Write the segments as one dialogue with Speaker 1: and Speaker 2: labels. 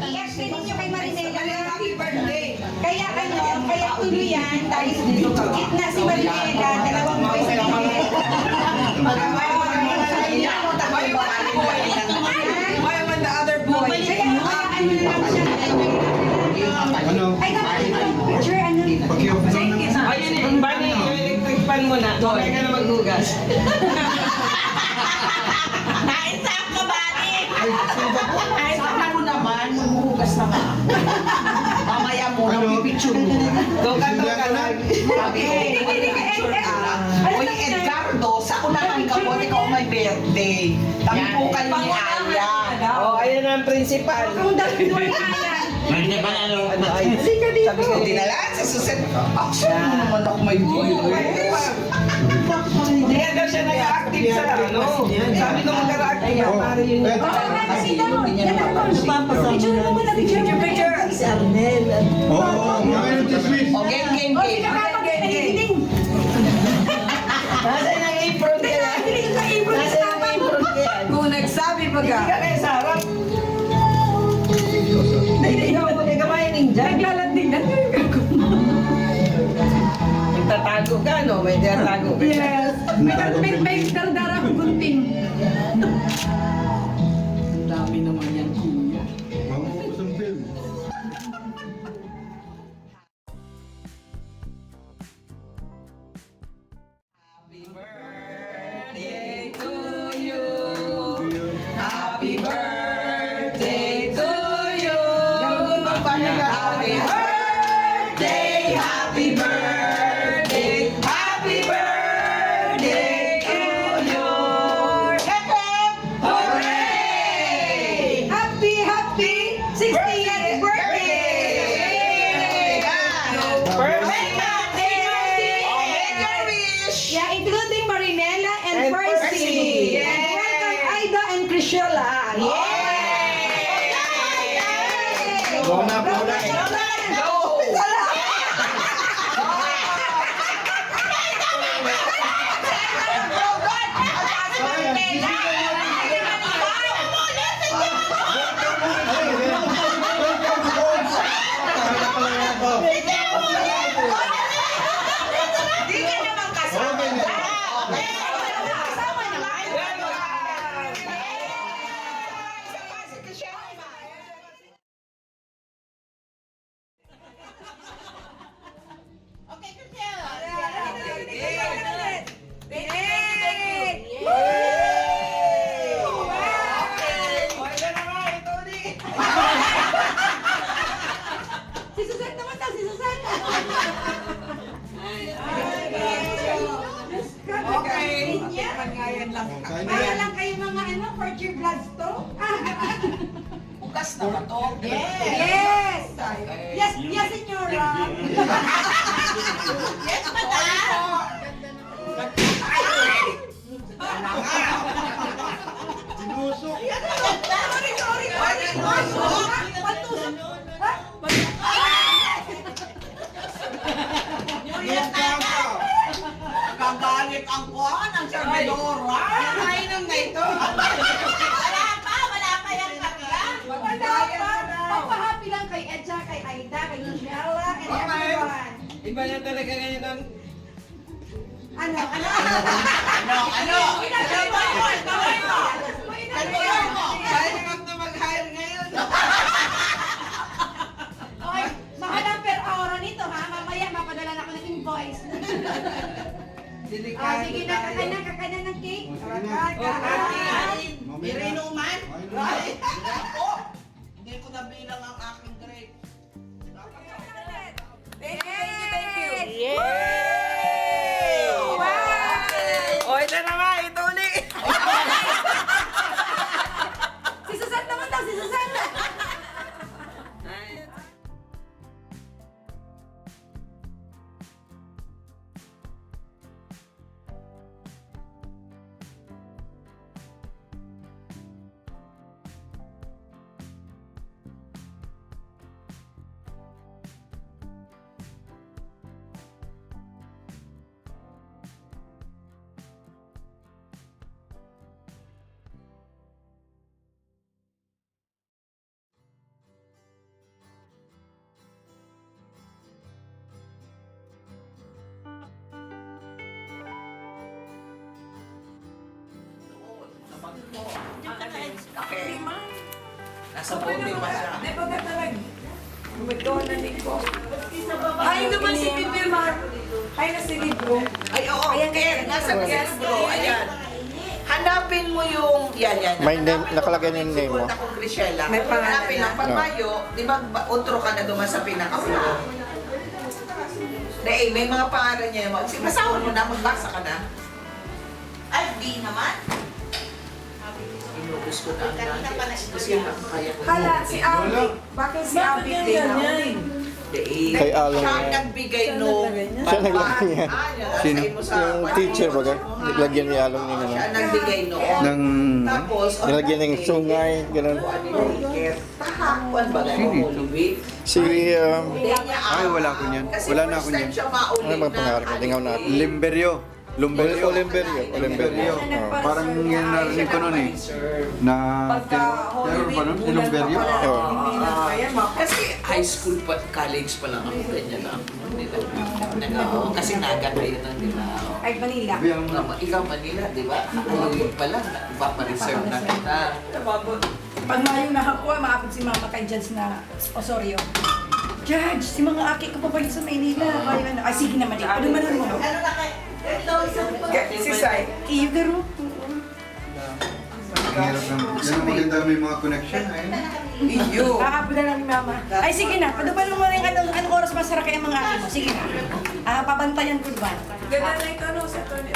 Speaker 1: I-explain ninyo kay Marinela. Happy birthday. Kaya kaya tuloy yan dahil gitna si Marinela, dalawang boy sa gilid.
Speaker 2: Why am I the other boy?
Speaker 1: Kaya lang siya. Ay, kapatid ko. Picture,
Speaker 2: Ayun, Barney, yung electric fan mo na. Mamaya ka na maghugas.
Speaker 1: Nainsak ka, Bani!
Speaker 3: Ay, sana mo naman, maghuhugas naman. Mamaya mo, pipicture mo.
Speaker 2: Toka lang.
Speaker 3: Uy, Edgardo, sa unahan ka po, ikaw may birthday. Tampukan ni Aya.
Speaker 2: Oh, ayun ang principal.
Speaker 1: Kung dahil doon kaya.
Speaker 2: Ano ay?
Speaker 3: Sabi ko, dinala sa suset. Actually, naman ako may birthday.
Speaker 2: Kaya daw siya nag-active sa ano. Sabi ko mag-active ka para yun.
Speaker 1: Picture mo muna, picture.
Speaker 4: Si Arnel.
Speaker 3: O, game.
Speaker 2: Nasaan ang apron ka na? Nasaan ang apron ka yan?
Speaker 1: Kung nagsabi pa
Speaker 2: Hindi ka kaya sarap. Hindi ka magkakamayan ninja.
Speaker 1: Naglalanding na.
Speaker 2: Magtatago ka, no? May tinatago ka.
Speaker 1: Yes. May dardara akong gunting.
Speaker 3: Ang dami naman yan, kuya.
Speaker 2: Happy birthday to you. Happy birthday to you. Happy birthday, happy birthday, happy birthday to you. Hooray!
Speaker 1: Happy 60th birthday!
Speaker 2: Perfect!
Speaker 1: Yeah, including Marinela and
Speaker 2: And
Speaker 1: Percy.
Speaker 2: Percy.
Speaker 1: And welcome Aida and Crishela.
Speaker 4: Blow na.
Speaker 1: Si Susan naman daw, si Susan.
Speaker 3: Okay.
Speaker 1: Para lang kayo mga fourth year bloods to.
Speaker 3: Bukas na ba to?
Speaker 1: Yes! Yes, senyora.
Speaker 3: Yes, madam!
Speaker 4: Sinusok.
Speaker 1: Sorry. Patusok.
Speaker 3: Gagalit ang kuhan ang servidora. Kainom na ito. Wala pa yung tatla.
Speaker 1: Papahappy lang kay Edja, kay Aida, kay Michelle, and everyone.
Speaker 2: Iba na talaga ngayon ang...
Speaker 1: Ano?
Speaker 2: Kaya naman na mag-hire ngayon.
Speaker 1: Okay, mahal ang per hour nito ha. Mamaya mapadala na ako ng invoice.
Speaker 2: Delikado
Speaker 1: Sige na, kakanan ng cake.
Speaker 2: Okay.
Speaker 3: Irinuman? Right? Ako, hindi ko nabilang ang aking grade.
Speaker 1: Thank you.
Speaker 2: Wow! O, ito na nga, ito ulit.
Speaker 1: Si Susan naman daw, si Susan.
Speaker 3: Okay. Nasa bote pa siya.
Speaker 2: Di ba ka talaga? Gumagawa na ko. Ay, naman si Pipi Mar. Ay, na si Libro.
Speaker 3: Ay, oo. Ayan, nasa libro. Ayan. Hanapin mo yung... Yan.
Speaker 5: May name, nakalagay na yung name mo.
Speaker 3: Ako, Grisela.
Speaker 2: May pangalan
Speaker 3: Hanapin lang. Pag
Speaker 5: na.
Speaker 3: Mayo, di ba, outro ka na duman sa pinaka-una. May mga pangalan niya. Basahan mo na, magbasa ka na. Ay, di naman. Inubos ko na ang kasi kaya ko.
Speaker 2: Hala, si Abi. Bakit si Abi din?
Speaker 5: Kay Alan
Speaker 3: Siya
Speaker 5: yan.
Speaker 3: nagbigay nung...
Speaker 5: Siya naglagay yan.
Speaker 3: Sino?
Speaker 5: Yung teacher ba kayo? Naglagyan ni Alan ni
Speaker 3: Siya nagbigay noon.
Speaker 5: ng
Speaker 3: Tapos,
Speaker 5: nilagyan ng sungay, gano'n.
Speaker 3: Tahakuan ba kayo Holy Week?
Speaker 5: Si,
Speaker 6: Ay, wala ko niyan.
Speaker 3: Kasi
Speaker 6: Wala na
Speaker 3: first
Speaker 6: ako
Speaker 3: time
Speaker 6: niyan.
Speaker 3: siya maulit
Speaker 5: ano bang pangalan ko? Tingaw na.
Speaker 6: Limberio. Lumberio.
Speaker 5: Olimberio.
Speaker 6: Parang yan narinig ko nun eh. Na, meron pa nun, Lumberio.
Speaker 3: Kasi high school pa, college pa lang ako, ganyan lang. Kasi nagat kayo ng di ba?
Speaker 2: Ay, Manila.
Speaker 3: Ikaw Manila, di ba? Ayun pa lang, ipapareserve na kita.
Speaker 2: Pag mayo nakakuha, maapit si Mama kay Judge na Osorio. Judge, si mga aki ko pa sa Maynila. Ay, sige naman eh. Ano man mo?
Speaker 3: Ano na kayo?
Speaker 2: Si Sai. Iyo, pero.
Speaker 6: Yan ang maganda may mga connection.
Speaker 3: Iyo.
Speaker 2: Kakapila lang ni Mama. Ay, sige na. Paduban mo rin anong oras masara kaya mga aki mo. Sige na. Pabantayan ko ba? Ganda na ito, no? Sa Tony.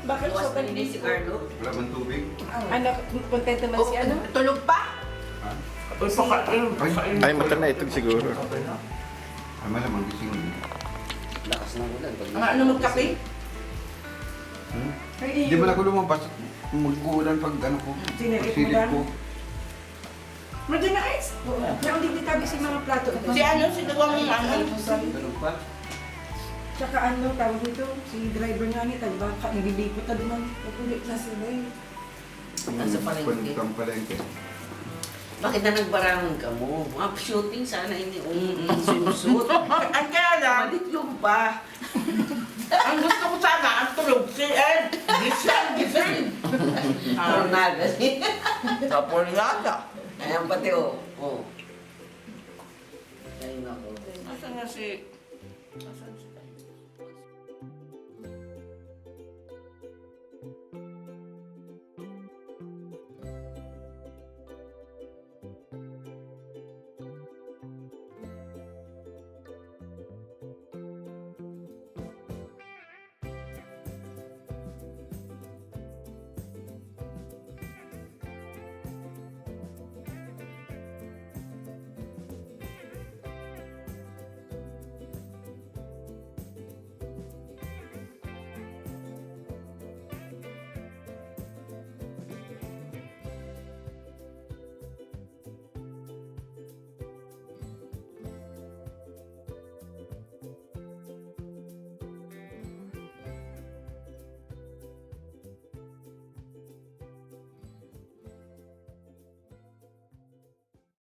Speaker 2: Bakit so kanina si Carlo?
Speaker 6: Wala man tubig.
Speaker 2: Ano, kontento man si ano?
Speaker 3: Tulog pa?
Speaker 5: Ay, mata na ito siguro.
Speaker 6: Ay, malamang gising.
Speaker 3: Ano magkape?
Speaker 6: Di ba ako lumabas? Mag-uulan pag ano ko. Silip ko.
Speaker 2: Medyo na ice. Yung hindi tabi si mga plato.
Speaker 3: Si ano, sinuwa mong ano?
Speaker 2: Tsaka ano, tawag dito, si driver nga niya, baka nililipot na naman. Pupulit na sila eh.
Speaker 3: Nasa palengke.
Speaker 6: Pang palengke.
Speaker 3: Bakit na nagbarangon ka mo? Mga shooting sana hindi sinusut. Ang kaya lang, malit yung pa. Ang gusto ko sana, ang tulog si Ed. Gising. Ronaldo. Tapolada. Ayan pati oh. Oh. Ayun ako. Asan nga si... Asan si...